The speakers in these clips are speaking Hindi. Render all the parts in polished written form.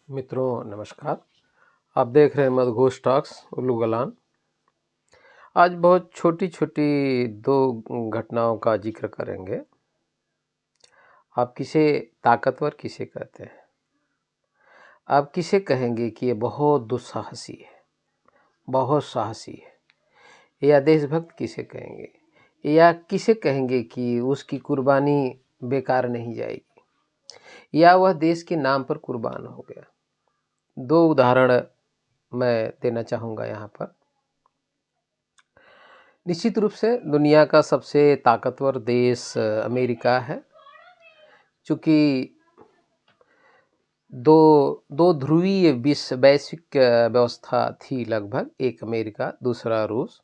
मित्रों नमस्कार। आप देख रहे हैं मदघोष टॉक्स उल्लू गलान। आज बहुत छोटी छोटी दो घटनाओं का जिक्र करेंगे। आप किसे ताकतवर किसे कहते हैं? आप किसे कहेंगे कि ये बहुत दुस्साहसी है, बहुत साहसी है? या देशभक्त किसे कहेंगे? या किसे कहेंगे कि उसकी कुर्बानी बेकार नहीं जाएगी, या वह देश के नाम पर कुर्बान हो गया? दो उदाहरण मैं देना चाहूँगा यहाँ पर। निश्चित रूप से दुनिया का सबसे ताकतवर देश अमेरिका है। चूँकि दो दो ध्रुवीय वैश्विक व्यवस्था थी लगभग, एक अमेरिका दूसरा रूस।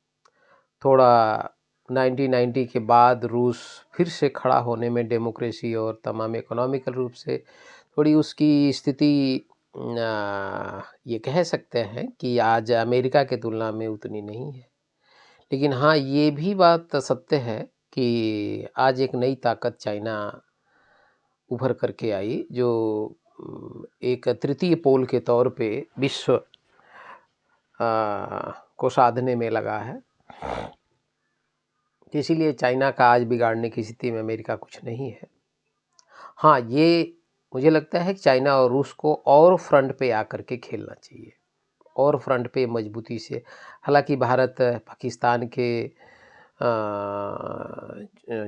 थोड़ा 1990 के बाद रूस फिर से खड़ा होने में डेमोक्रेसी और तमाम इकोनॉमिकल रूप से थोड़ी उसकी स्थिति ये कह सकते हैं कि आज अमेरिका के तुलना में उतनी नहीं है। लेकिन हाँ, ये भी बात सत्य है कि आज एक नई ताकत चाइना उभर करके आई, जो एक तृतीय पोल के तौर पे विश्व को साधने में लगा है। इसीलिए चाइना का आज बिगाड़ने की स्थिति में अमेरिका कुछ नहीं है। हाँ, ये मुझे लगता है कि चाइना और रूस को और फ्रंट पे आकर के खेलना चाहिए, और फ्रंट पे मजबूती से। हालांकि भारत पाकिस्तान के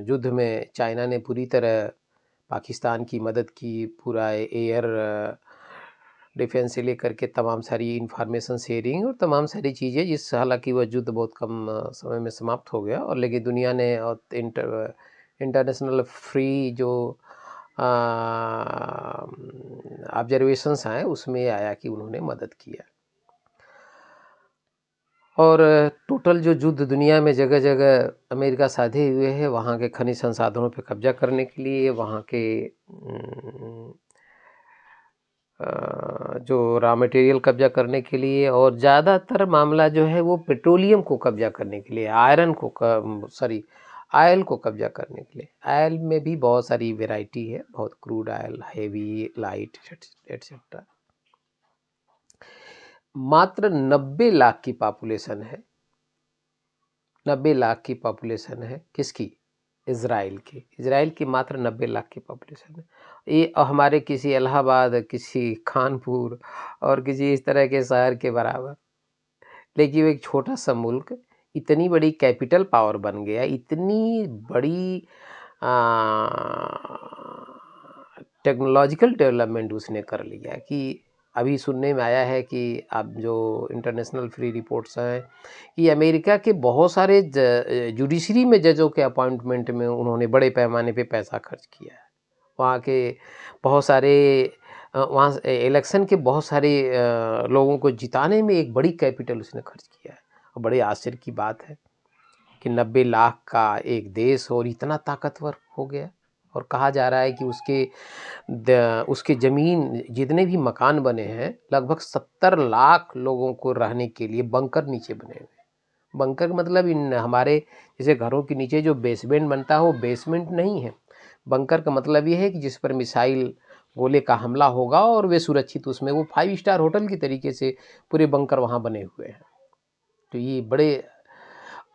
युद्ध में चाइना ने पूरी तरह पाकिस्तान की मदद की, पूरा एयर डिफेंस से लेकर के तमाम सारी इंफॉर्मेशन शेयरिंग और तमाम सारी चीज़ें, जिस हालांकि वह युद्ध बहुत कम समय में समाप्त हो गया। और लेकिन दुनिया ने इंटरनेशनल फ्री जो ऑब्जर्वेशंस आए उसमें आया कि उन्होंने मदद किया। और टोटल जो युद्ध दुनिया में जगह जगह अमेरिका साधे हुए है, वहाँ के खनिज संसाधनों पर कब्जा करने के लिए, वहाँ के जो रॉ मटेरियल कब्जा करने के लिए, और ज़्यादातर मामला जो है वो पेट्रोलियम को कब्जा करने के लिए, आयल को कब्जा करने के लिए। आयल में भी बहुत सारी वैरायटी है, बहुत crude oil, heavy, light etcetera. मात्र 90 लाख की पॉपुलेशन है, 90 लाख की पॉपुलेशन है। किसकी? इज़राइल की मात्र 90 लाख की पॉपुलेशन है। ये हमारे किसी इलाहाबाद, किसी कानपुर और किसी इस तरह के शहर के बराबर। लेकिन वो एक छोटा सा मुल्क इतनी बड़ी कैपिटल पावर बन गया, इतनी बड़ी टेक्नोलॉजिकल डेवलपमेंट उसने कर लिया कि अभी सुनने में आया है कि अब जो इंटरनेशनल फ्री रिपोर्ट्स हैं कि अमेरिका के बहुत सारे जुडिशरी में जजों के अपॉइंटमेंट में उन्होंने बड़े पैमाने पे पैसा खर्च किया है। वहाँ के बहुत सारे वहाँ इलेक्शन के बहुत सारे लोगों को जिताने में एक बड़ी कैपिटल उसने खर्च किया है। और बड़े आश्चर्य की बात है कि 90 लाख का एक देश और इतना ताकतवर हो गया। और कहा जा रहा है कि उसके ज़मीन जितने भी मकान बने हैं, लगभग 70 लाख लोगों को रहने के लिए बंकर नीचे बने हुए हैं। बंकर मतलब इन हमारे जैसे घरों के नीचे जो बेसमेंट बनता है वो बेसमेंट नहीं है। बंकर का मतलब ये है कि जिस पर मिसाइल गोले का हमला होगा और वे सुरक्षित, उसमें वो 5 स्टार होटल की तरीके से पूरे बंकर वहाँ बने हुए हैं। तो ये बड़े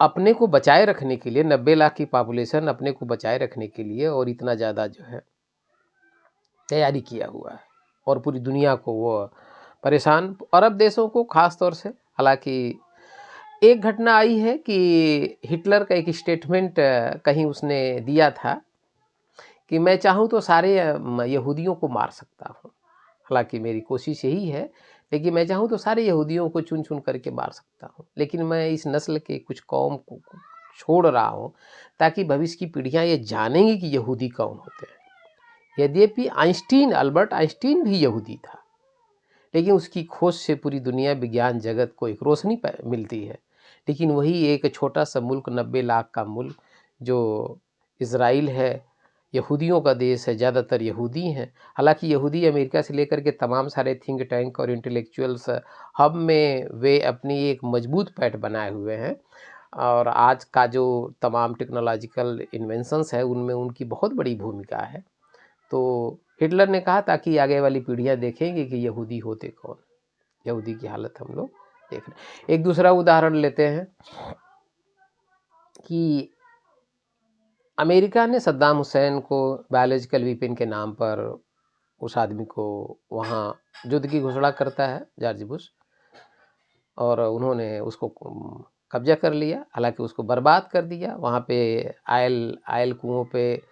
अपने को बचाए रखने के लिए, 90 लाख की पॉपुलेशन अपने को बचाए रखने के लिए और इतना ज़्यादा जो है तैयारी किया हुआ है, और पूरी दुनिया को वो परेशान, अरब देशों को ख़ास तौर से। हालांकि एक घटना आई है कि हिटलर का एक स्टेटमेंट कहीं उसने दिया था कि मैं चाहूँ तो सारे यहूदियों को मार सकता हूँ। हालांकि मेरी कोशिश यही है, लेकिन मैं चाहूँ तो सारे यहूदियों को चुन चुन करके मार सकता हूँ, लेकिन मैं इस नस्ल के कुछ कौम को छोड़ रहा हूँ ताकि भविष्य की पीढ़ियाँ ये जानेंगी कि यहूदी कौन होते हैं। यद्यपि अल्बर्ट आइंस्टीन भी यहूदी था, लेकिन उसकी खोज से पूरी दुनिया, विज्ञान जगत को एक रोशनी मिलती है। लेकिन वही एक छोटा सा मुल्क, 90 लाख का मुल्क जो इज़राइल है, यहूदियों का देश है, ज़्यादातर यहूदी हैं। हालांकि यहूदी अमेरिका से लेकर के तमाम सारे थिंक टैंक और इंटेलेक्चुअल्स हब में वे अपनी एक मजबूत पैठ बनाए हुए हैं, और आज का जो तमाम टेक्नोलॉजिकल इन्वेंशंस है उनमें उनकी बहुत बड़ी भूमिका है। तो हिटलर ने कहा ताकि आगे वाली पीढ़ियां देखेंगे कि यहूदी होते कौन, यहूदी की हालत हम लोग देख रहे हैं। एक दूसरा उदाहरण लेते हैं कि अमेरिका ने सद्दाम हुसैन को बायोलॉजिकल वीपन के नाम पर उस आदमी को वहाँ युद्ध की घोषणा करता है जॉर्ज बुश, और उन्होंने उसको कब्जा कर लिया, हालांकि उसको बर्बाद कर दिया। वहाँ पे आयल कुओं पे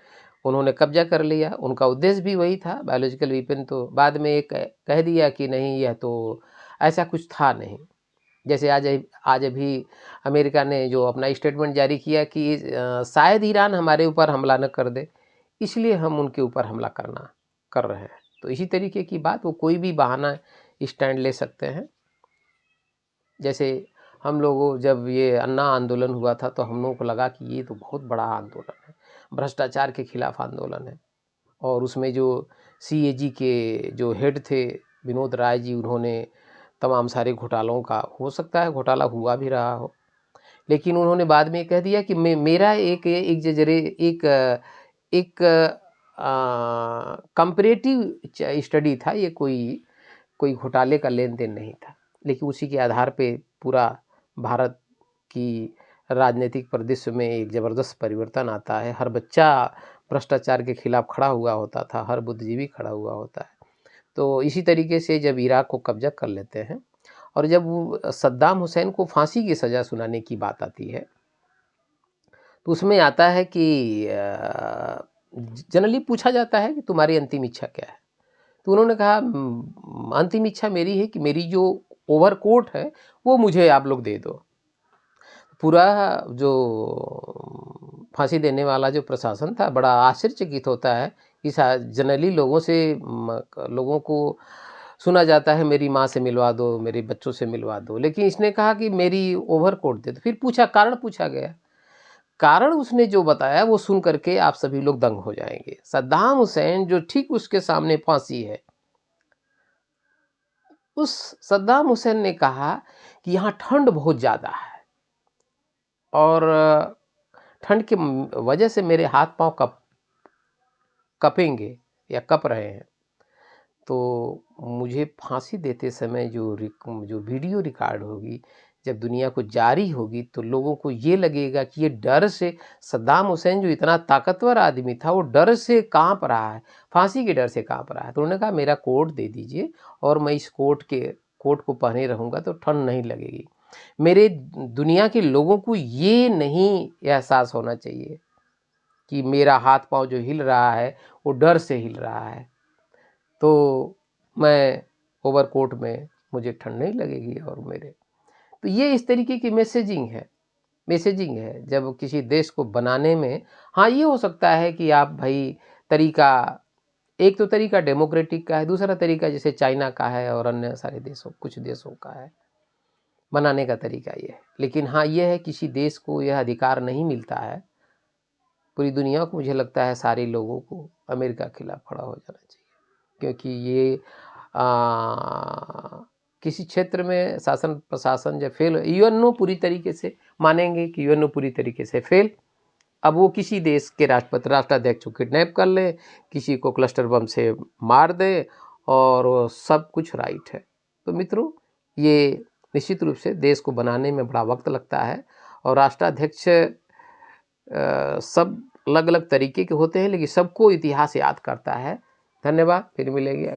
उन्होंने कब्जा कर लिया। उनका उद्देश्य भी वही था, बायोलॉजिकल वीपन। तो बाद में एक कह दिया कि नहीं, यह तो ऐसा कुछ था नहीं। जैसे आज अभी अमेरिका ने जो अपना स्टेटमेंट जारी किया कि शायद ईरान हमारे ऊपर हमला न कर दे, इसलिए हम उनके ऊपर हमला कर रहे हैं। तो इसी तरीके की बात, वो कोई भी बहाना स्टैंड ले सकते हैं। जैसे हम लोगों जब ये अन्ना आंदोलन हुआ था तो हम लोगों को लगा कि ये तो बहुत बड़ा आंदोलन है, भ्रष्टाचार के खिलाफ आंदोलन है। और उसमें जो CAG के जो हेड थे विनोद राय जी, उन्होंने तमाम सारे घोटालों का, हो सकता है घोटाला हुआ भी रहा हो, लेकिन उन्होंने बाद में कह दिया कि मेरा एक कंपैरेटिव स्टडी था, ये कोई घोटाले का लेन देन नहीं था। लेकिन उसी के आधार पे पूरा भारत की राजनीतिक परिदृश्य में एक ज़बरदस्त परिवर्तन आता है। हर बच्चा भ्रष्टाचार के खिलाफ खड़ा हुआ होता था, हर बुद्धिजीवी खड़ा हुआ होता है। तो इसी तरीके से जब इराक को कब्जा कर लेते हैं और जब सद्दाम हुसैन को फांसी की सज़ा सुनाने की बात आती है, तो उसमें आता है कि जनरली पूछा जाता है कि तुम्हारी अंतिम इच्छा क्या है। तो उन्होंने कहा अंतिम इच्छा मेरी है कि मेरी जो ओवरकोट है वो मुझे आप लोग दे दो। पूरा जो फांसी देने वाला जो प्रशासन था बड़ा आश्चर्यचकित होता है कि जनरली लोगों को सुना जाता है मेरी माँ से मिलवा दो, मेरे बच्चों से मिलवा दो, लेकिन इसने कहा कि मेरी ओवरकोट दे दो। फिर कारण पूछा गया, कारण उसने जो बताया वो सुन करके आप सभी लोग दंग हो जाएंगे। सद्दाम हुसैन जो ठीक उसके सामने फांसी है, उस सद्दाम हुसैन ने कहा कि यहाँ ठंड बहुत ज़्यादा है और ठंड की वजह से मेरे हाथ पांव कपेंगे या कप रहे हैं, तो मुझे फांसी देते समय जो वीडियो रिकॉर्ड होगी, जब दुनिया को जारी होगी, तो लोगों को ये लगेगा कि ये डर से सद्दाम हुसैन जो इतना ताकतवर आदमी था वो डर से कांप रहा है, फांसी के डर से कांप रहा है। तो उन्होंने कहा मेरा कोट दे दीजिए और मैं इस कोट को पहने रहूँगा तो ठंड नहीं लगेगी। मेरे दुनिया के लोगों को ये नहीं एहसास होना चाहिए कि मेरा हाथ पांव जो हिल रहा है वो डर से हिल रहा है, तो मैं ओवरकोट में मुझे ठंड नहीं लगेगी। और तो ये इस तरीके की मैसेजिंग है जब किसी देश को बनाने में। हाँ, ये हो सकता है कि आप भाई एक तो तरीका डेमोक्रेटिक का है, दूसरा तरीका जैसे चाइना का है और अन्य सारे कुछ देशों का है, बनाने का तरीका ये है। लेकिन हाँ, ये है किसी देश को यह अधिकार नहीं मिलता है, पूरी दुनिया को, मुझे लगता है सारे लोगों को अमेरिका के खिलाफ खड़ा हो जाना चाहिए, क्योंकि ये किसी क्षेत्र में शासन प्रशासन जब फेल, यूएनओ पूरी तरीके से मानेंगे कि यूएनओ पूरी तरीके से फेल। अब वो किसी देश के राष्ट्राध्यक्ष को किडनैप कर ले, किसी को क्लस्टर बम से मार दे और सब कुछ राइट है। तो मित्रों, ये निश्चित रूप से देश को बनाने में बड़ा वक्त लगता है और राष्ट्राध्यक्ष सब अलग अलग तरीके के होते हैं, लेकिन सबको इतिहास याद करता है। धन्यवाद, फिर मिलेंगे।